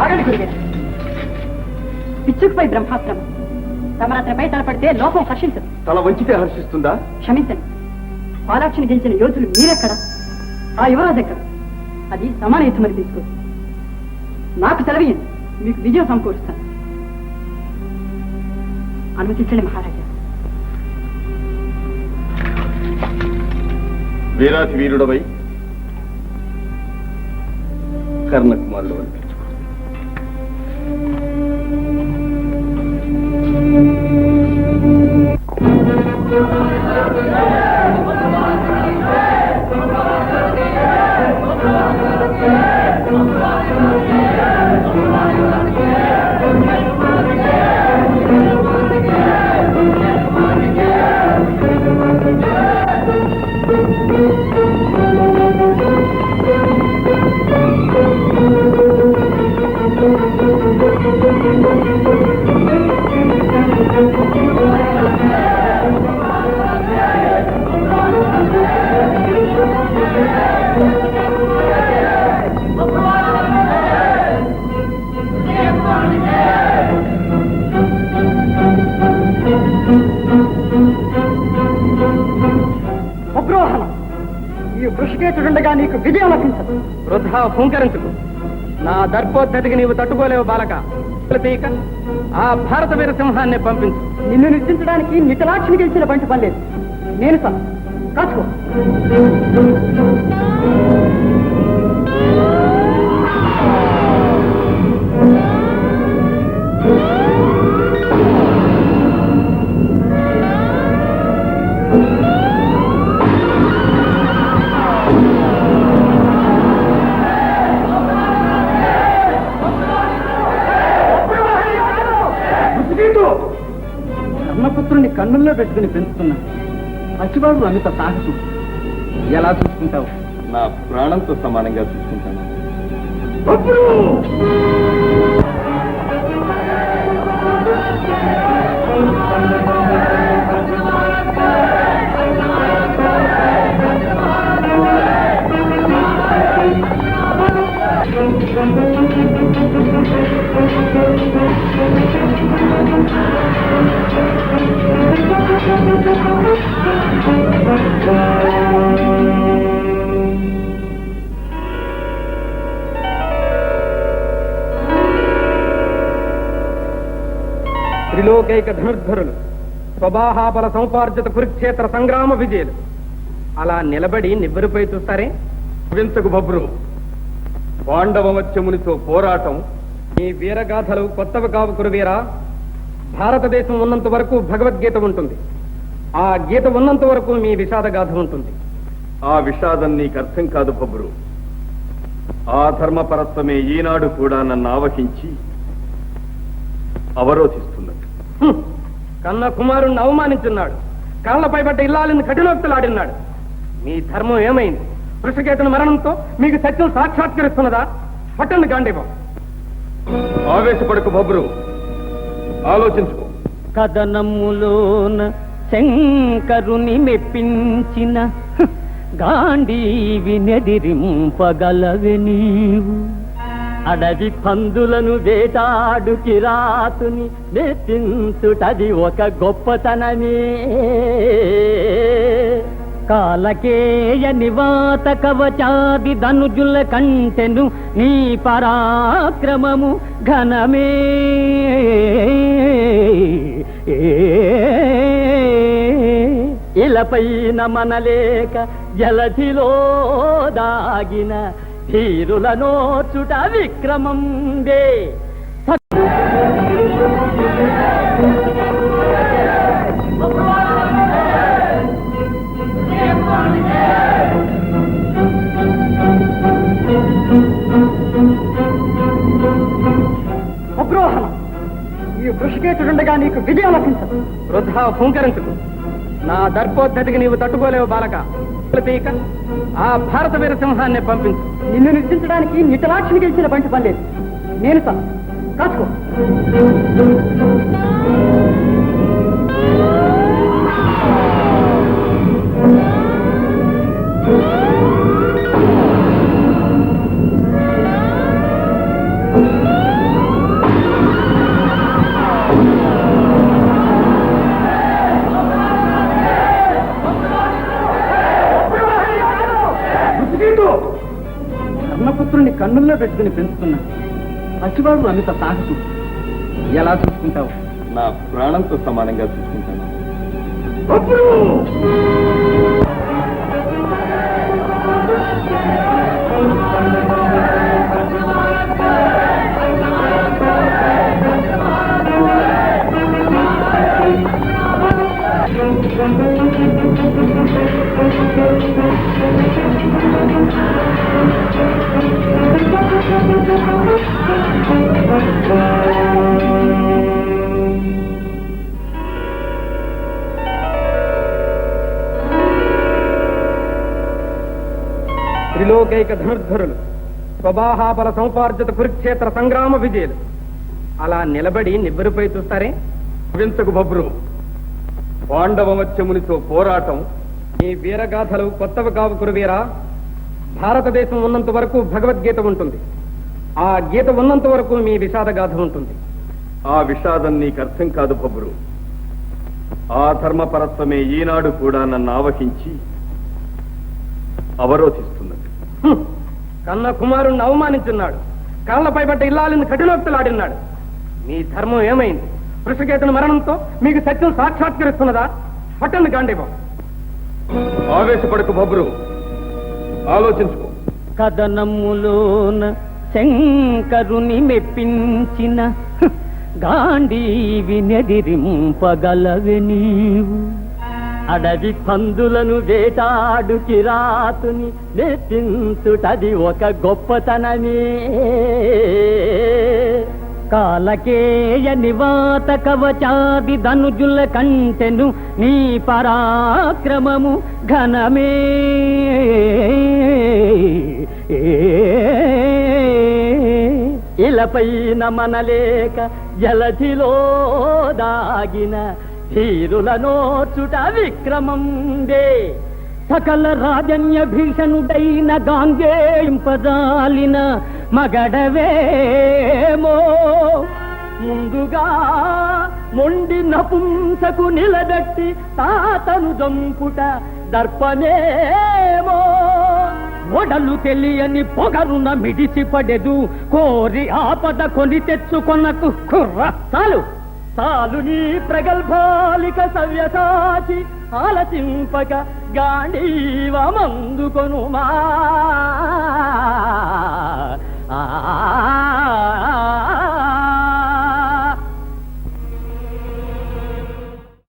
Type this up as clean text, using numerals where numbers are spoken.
ఆగండి గురుగారు. పిచ్చుకుపై బ్రహ్మాస్త్రం తమరతనిపై తలపడితే లోకం హర్షించదు. తల వంచితే హర్షిస్తుందా? క్షమించండి, పాలాక్షిని గెలిచిన యోధులు మీరెక్కడ, ఆ యువరాజు ఎక్కడ? అది సమాన యుద్ధమని తీసుకోండి. నాకు సెలవీయండి, మీకు విజయం సమకూరుస్తాను. అనుమతించండి మహారాజా. వీరాతి వీరుడవై కర్ణకుమారుడు అనిపించుకో. ఈ వృషికేతుడుండగా నీకు విజయం లభించదు. వృధా హుంకరించుకు. నా దర్పోద్ధతికి నీవు తట్టుకోలేవు బాలక. ప్రతీక ఆ భారత వీర సింహాన్ని పంపించు. నిన్ను నిర్దించడానికి నితలాక్షిని గెలిచిన బంటి పనిలేదు. నేను సన్ కాచుకో. కర్ణపుత్రుని కన్నుల్లో పెట్టుకుని పెంచుతున్నా పసివాడు అంత సాహసం ఎలా చూసుకుంటావు? నా ప్రాణంతో సమానంగా చూసుకుంటాను. త్రిలోకైక ధనుర్ధరులు, స్వబాహాపల సముపార్జిత కురుక్షేత్ర సంగ్రామ విజయులు అలా నిలబడి నివ్వెరపై చూస్తారే. వింతకు బబ్రు, పాండవ మత్స్యమునితో పోరాటం. ఈ వీరగాథలు కొత్తవి కావు కురువీరా. భారతదేశం ఉన్నంత వరకు భగవద్గీత ఉంటుంది. ఆ గీత ఉన్నంత వరకు మీ విషాద గాథ ఉంటుంది. ఆ విషాదం నీకు అర్థం కాదు బబ్రు. ఆ ధర్మపరత్వమే ఈనాడు కూడా నన్ను ఆవహించి అవరోధిస్తున్నది. కన్న కుమారుణ్ణి అవమానించున్నాడు. కాళ్లపై పడ్డ ఇల్లాలిని కఠినోక్తులాడినాడు. మీ ధర్మం ఏమైంది? వృషకేతుని మరణంతో మీకు సత్యం సాక్షాత్కరిస్తున్నదా? పట్టండి గాంధీవం. ఆవేశపడకు బబ్రు, ఆలోచించుకో. కథనములోన శంకరుని మెప్పించిన గాంధీవి నెదిరింపగలవే నీవు. అడవి పందులను వేటాడు కిరాతుని నెత్తించుటది ఒక గొప్పతనమే. కాలకేయ నివాత కవచాది ధనుజుల కంటెను నీ పరాక్రమము ఘనమే. ఇలపైన మనలేక జలధిలో దాగిన ధీరుల నోచుట విక్రమందే. అప్రోహణం, ఈ వృషికేతుడుండగా నీకు విజయం లభించదు. వృధా హుంకరించుకు. నా దర్పోద్ధతికి నీవు తట్టుకోలేవు బాలక. ప్రతీక ఆ భారత వీర సింహాన్ని పంపించు. నిన్ను నిర్దించడానికి నితలాక్షిని గెలిచిన బంటి పనిలేదు. నేను సన్ కాచుకో. కన్నుల్లో పెట్టుకుని పెంచుతున్నా పసివాడు అమిత సాహసం ఎలా చూసుకుంటావు? నా ప్రాణంతో సమానంగా చూసుకుంటాను. త్రిలోకైక ధనుర్ధరులు, స్వబాహాబల సముపార్జిత కురుక్షేత్ర సంగ్రామ విజయులు అలా నిలబడి నిబ్బరిపై చూస్తారే? వింతకు బొబ్రు, పాండవమత్యమునితో పోరాటం. ఈ వీరగాథలు కొత్తవి కావు కురువీరా. భారతదేశం ఉన్నంత వరకు భగవద్గీత ఉంటుంది. ఆ గీత ఉన్నంత వరకు మీ విషాదగాథ ఉంటుంది. ఆ విషాదం నీకు అర్థం కాదు బొబ్రు. ఆ ధర్మపరత్వమే ఈనాడు కూడా నన్ను ఆవహించి అవరోధిస్తున్నది. కన్న కుమారుణ్ణి అవమానించున్నాడు. కాళ్లపై పడ్డ ఇల్లాలిని కఠినోక్తులాడినాడు. మీ ధర్మం ఏమైంది? వృషకేతుని మరణంతో మీకు సత్యం సాక్షాత్కరిస్తున్నదా? పట్టండి గాంధీవం. ఆవేశపడకు బొబ్రు, ఆలోచించుకో. కథనములోన శంకరుని మెప్పించిన గాంధీవి నెదిరింపగలవే నీవు. అడవి పందులను వేటాడు కిరాతుని నెత్తించుటది ఒక గొప్పతనమే. కాలకేయ నివాత కవచాది ధనుజుల కంటెను నీ పరాక్రమము ఘనమే. ఇలపైన మనలేక జలధిలో దాగిన ధీరుల నోచుట విక్రమందే. సకల రాజన్య భీషణుడైన గాంగేయింపజాలిన మగడవేమో. ముందుగా మొండి నపుంసకు నిలబెట్టి తాతను జంపుట దర్పమేమో. ఒడలు తెలియని పొగరున మిడిసి పడెదు కోరి ఆపద కొని తెచ్చుకొనకు కుర్ర. చాలు చాలు నీ ప్రగల్భాలిక సవ్యసాచి ఆలచింపక గాంధీవమందుకొనుమా.